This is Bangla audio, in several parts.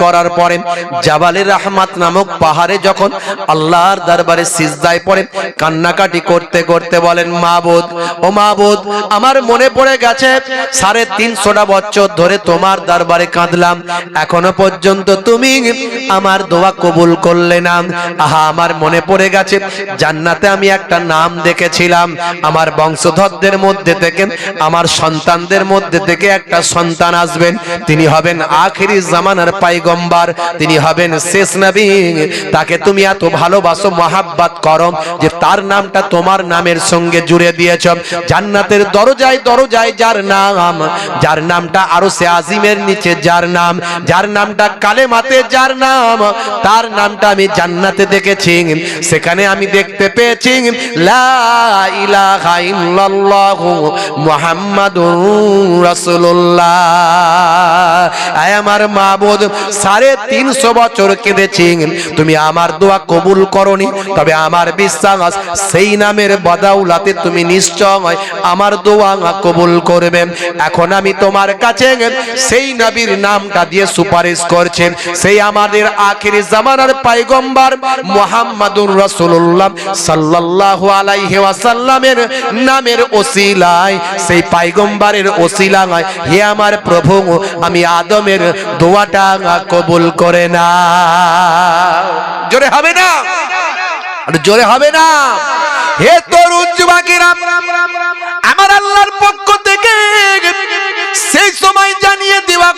করার পরে জাবালে রহমত নামক পাহাড়ে যখন আল্লাহর দরবারে সিজদায় পড়ে কান্নাকাটি করতে করতে বলেন, মাবুদ ও মাবুদ, আমার মনে পড়ে গেছে 350 বছর ধরে তোমার দরবারে কাঁদলাম, এখনো পর্যন্ত তুমি আমার দোয়া কবুল করলে না। আহা, আমার মনে পড়ে গেছে জান্নাতে আমি একটা নাম দেখেছিলাম, আমার বংশধরদের মধ্যে থেকে, আমার সন্তানদের মধ্যে থেকে একটা সন্তান আসবেন, তিনি হবেন আখিরি জামানার পয়গম্বর, তিনি হবেন শেষ নবী। তাকে তুমি এত ভালোবাসো, মহাব্বত করো যে তার নামটা তোমার নামের সঙ্গে জুড়ে দিয়েছ। জান্নাতের দরজায় দরজায় যার নামটা আরশে আজিমের নিচে যার নামটা কালেমাতে যার নাম, তার নামটা আমি জান্নাতে দেখেছি। সেখানে আমি দেখতে পেয়েছি লা ইলাহা ইল্লাল্লাহু মুহাম্মাদুর রাসূলুল্লাহ। আয় আমার মাবুদ, 350 বছর কেঁদেছি, তুমি আমার দোয়া কবুল করনি, তবে আমার বিশ্বাস সেই নামের বদৌলতে তুমি নিশ্চয় আমার দোয়া কবুল করবে। এখন আমি তোমার কাছে সেই নবীর নামটা দিয়ে সুপারিশ করছি, সেই আমাদের আখিরি জামানার পয়গম্বর মুহাম্মাদুর রাসূলুল্লাহ সাল্লাল্লাহু আলাইহি ওয়াসাল্লামের নামের ওসিলায়, সেই পয়গম্বরের ওসিলায় হে আমার প্রভু, আমি আদমের দোয়াটা কবুল করে না। জোরে হবে না, জোরে হবে না। হে তরুণ যুবকেরা, আমার আল্লাহর পক্ষ থেকে সেই সময় জানিয়ে দেওয়া,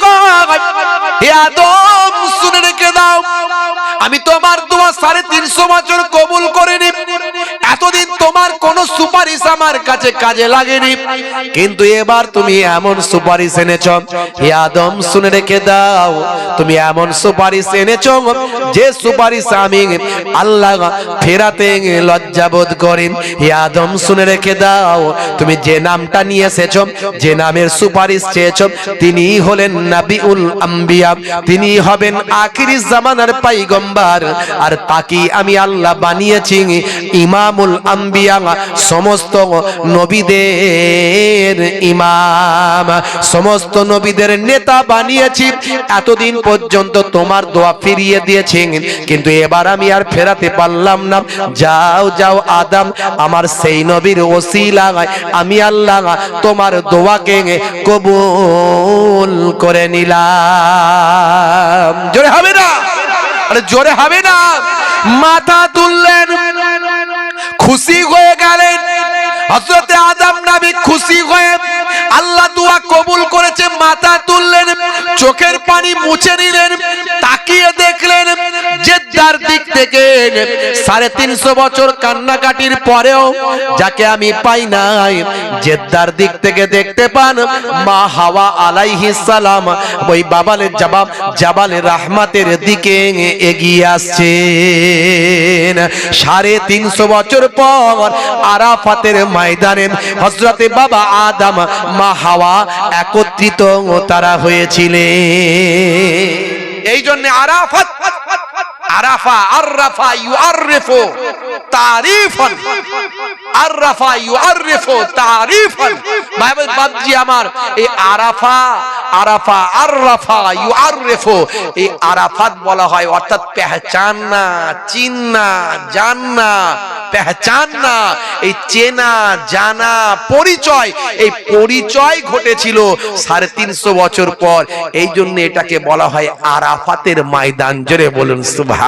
হে আদম শুনে রেখে দাও, আমি তোমার দোয়া 350 বছর কবুল করিনি, এতদিন তোমার কোন সুপারিশ আমার কাছে কাজে লাগেনি, কিন্তু এবার তুমি এমন সুপারিশ এনেছ, হে আদম শুনে রেখে দাও, তুমি এমন সুপারিশ এনেছ যে সুপারিশ আমি আল্লাহ ফেরাতে লজ্জাবোধ করি। হে আদম শুনে রেখে দাও, তুমি যে নামটা নিয়ে এসেছ, যে নামের সুপারিশ চেয়েছ, তিনি হলেন নবিউল আম্বিয়া, তিনি হবেন আখিরি জামানার পয়গম্বর, আর তাকে আমি আল্লাহ বানিয়েছি ইমামুল আম্বিয়া, সমস্ত নবীদের ইমাম, সমস্ত নবীদের নেতা বানিয়েছি। এতদিন পর্যন্ত তোমার দোয়া ফিরিয়ে দিয়েছি, কিন্তু এবার আমি আর ফেরাতে পারলাম না। যাও যাও আদম, আমার সেই নবীর ওসিলায় আমি আল্লাহ তোমার দোয়াকে কবুল করে নিলাম। জোরে হবে না, আরে জোরে হবে না। মাথা তুললেন, খুশি হয়ে গেলেন। হযরত আদম নবী খুশি হয়ে আল্লাহ দোয়া কবুল করেছে, মাথা তুললেন, চোখের পানি মুছে নিলেন, তাকিয়ে দেখলেন জেদ্দার দিক থেকে 350 বছর কান্নাকাটির পরেও যাকে আমি পাই নাই, জেদ্দার দিক থেকে দেখতে পান মা হাওয়া আলাইহিস সালাম ওই জাবালে রহমতের দিকে এগিয়ে আসছেন। 350 বছর পর আরাফাতের ময়দানে হযরতে বাবা আদম মা হাওয়া একত্রিত তারা হয়েছিলেন। এই জন্য আরাফাত, আরাফা আররাফা ইউআররিফু তারিফান, আররাফা ইউআররিফু তারিফান। বাবজি আমার, এই আরাফা আরাফা আররাফা ইউআররিফু, এই আরাফাত বলা হয় অর্থাৎ পেহচাননা, চিননা, জাননা, পেহচাননা, এই চেনা জানা পরিচয়, এই পরিচয় ঘটেছিল 350 বছর পর। এই জন্য এটাকে বলা হয় আরাফাতের ময়দান। জোরে বলুন সুবহানাল্লাহ।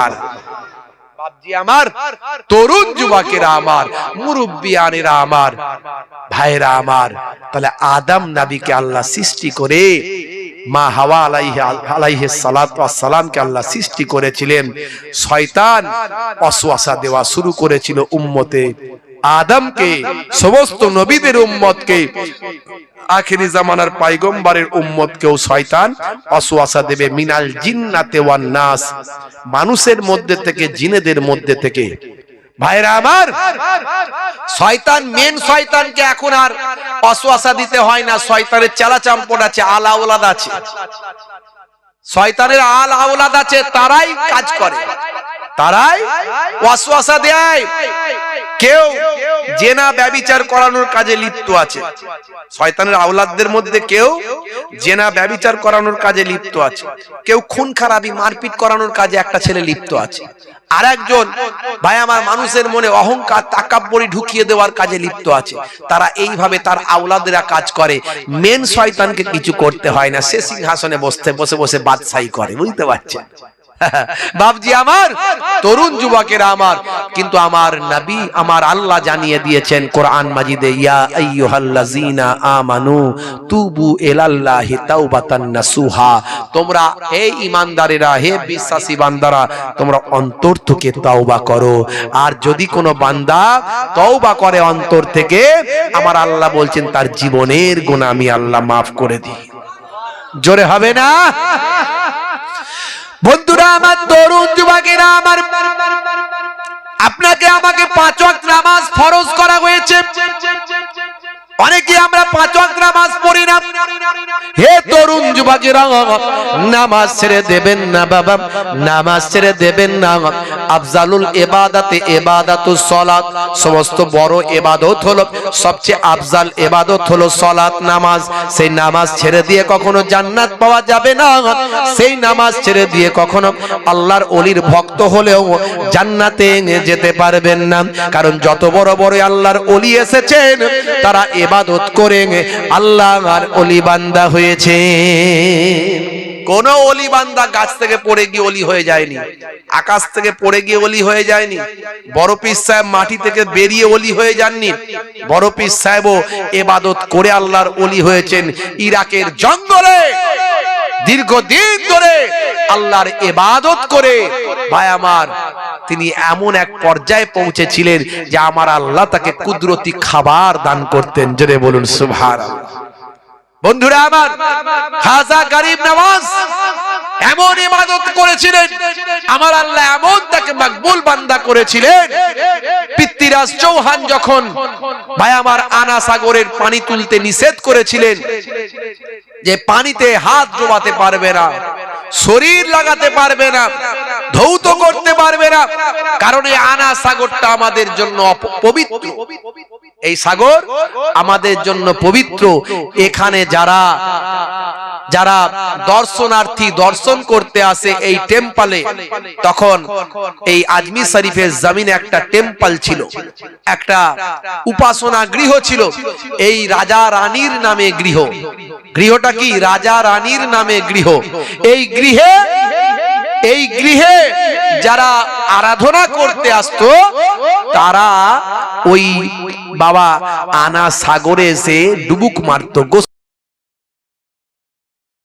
বাপজি আমার, তরুণ যুবকেরা আমার, মুরব্বিয়ানেরা আমার, ভাইরা আমার, তাহলে আদম নবীকে আল্লাহ সৃষ্টি করে মা হাওয়া আলাইহিস সালাতু ওয়াস সালামকে আল্লাহ সৃষ্টি করেছিলেন। শয়তান ওয়াসওয়াসা দেওয়া শুরু করেছিল উম্মতে আদমকে, সমস্ত নবীদের উম্মতকে, আখিরি জামানার পয়গম্বরের উম্মতকেও শয়তান ওয়াসওয়াসা দেবে। মিনাল জিন্নাতে ওয়ান নাস, মানুষের মধ্যে থেকে, জিনেদের মধ্যে থেকে। ভাইরা আমার, শয়তান, মেন শয়তানকে এখন আর ওয়াসওয়াসা দিতে হয় না। শয়তানের চেলা চাম্পট আছে, আল আওলাদ আছে, শয়তানের আল আওলাদ আছে, তারাই কাজ করে, তারাই ওয়াসওয়াসা দেয়। কেউ জেনা ব্যভিচার করানোর কাজে লিপ্ত আছে। শয়তানের আওলাদদের মধ্যে কেউ জেনা ব্যভিচার করানোর কাজে লিপ্ত আছে, কেউ খুন খারাপি মারপিট করানোর কাজে একটা ছেলে লিপ্ত আছে, আর একজন ভাই আমার মানুষের মনে অহংকার তাকাব্বুরি ঢুকিয়ে দেওয়ার কাজে লিপ্ত আছে। তারা এইভাবে তার আওলাদেরা কাজ করে। মেন শয়তানকে কিছু করতে হয় না, সে সিংহাসনে বসে বসে বাদশাহী করে। বুঝতে পারছেন বাপজি আমার, তরুণ যুবকেরা আমার, কিন্তু আমার নবী আমার আল্লাহ জানিয়ে দিয়েছেন কোরআন মাজিদে, ইয়া আইয়ুহাল্লাযীনা আমানু তুবু ইলাল্লাহি তাওবাতান নাসুহা, তোমরা হে ঈমানদারেরা, হে বিশ্বাসী বান্দারা, তোমরা অন্তর থেকে তওবা করো। আর যদি কোনো বান্দা তওবা করে অন্তর থেকে, আমার আল্লাহ বলছেন তার জীবনের গুনাহ আমি আল্লাহ মাফ করে দিই। জোরে হবে না? বন্ধুরা আমার, তরুণ যুবকেরা আমার, আপনাকে আমাকে 5 ওয়াক্ত নামাজ ফরজ করা হয়েছে। অনেকে আমরা 5 ওয়াক্ত নামাজ পড়ি না। হে তরুণ যুবকেরা, নামাজ ছেড়ে দেবেন না বাবা, নামাজ ছেড়ে দেবেন না। আফজালুল ইবাদাতে ইবাদাতুস সালাত, সমস্ত বড় ইবাদত হলো, সবচেয়ে আফজাল ইবাদত হলো সালাত, নামাজ। সেই নামাজ ছেড়ে দিয়ে কখনো জান্নাত পাওয়া যাবে না। সেই নামাজ ছেড়ে দিয়ে কখনো আল্লাহর ওলির ভক্ত হলেও জান্নাতে যেতে পারবেন না। কারণ যত বড় বড় আল্লাহর ওলি এসেছেন, তারা ইবাদত করে আল্লাহর ওলি বান্দা হয়েছে। কোন ওলি বান্দা গাছ থেকে পড়ে গিয়ে ওলি হয়ে যায়নি, আকাশ থেকে পড়ে গিয়ে ওলি হয়ে যায়নি। বড় পীর সাহেব মাটি থেকে বেরিয়ে ওলি হয়ে যাননি। বড় পীর সাহেবও ইবাদত করে আল্লাহর ওলি হয়েছেন। ইরাকের জঙ্গলে দীর্ঘদিন ধরে আল্লাহর ইবাদত করে ভাই আমার তিনি এমন এক পর্যায়ে পৌঁছেছিলেন যে আমার আল্লাহ তাকে কুদরতি খাবার দান করতেন। জোরে বলুন সুবহানাল্লাহ। বন্ধুরা আমার, খাজা গরিব নওয়াজ এমন ইবাদত করেছিলেন, আমার আল্লাহ এমন তাকে মকবুল বান্দা করেছিলেন। পৃথ্বীরাজ চৌহান যখন ভাই আমার আনা সাগরের পানি তুলতে নিষেধ করেছিলেন, যে পানিতে হাত ডোবাতে পারবে না, শরীর লাগাতে পারবে না, ধৌত করতে পারবে না, কারণ এই আনা সাগরটা আমাদের জন্য পবিত্র। এই সাগর আমাদের জন্য পবিত্র। এখানে যারা যারা দর্শনার্থী দর্শন করতে আসে এই টেম্পলে, তখন এই আজমির শরীফের জমিনে একটা টেম্পল ছিল, একটা উপাসনা গৃহ ছিল। এই রাজা রানীর নামে গৃহ। গৃহটা কি? রাজা রানীর নামে গৃহ। এই গৃহে যারা আরাধনা করতে আসতো, তারা ওই বাবা আনা সাগরে এসে ডুবুক মারতো।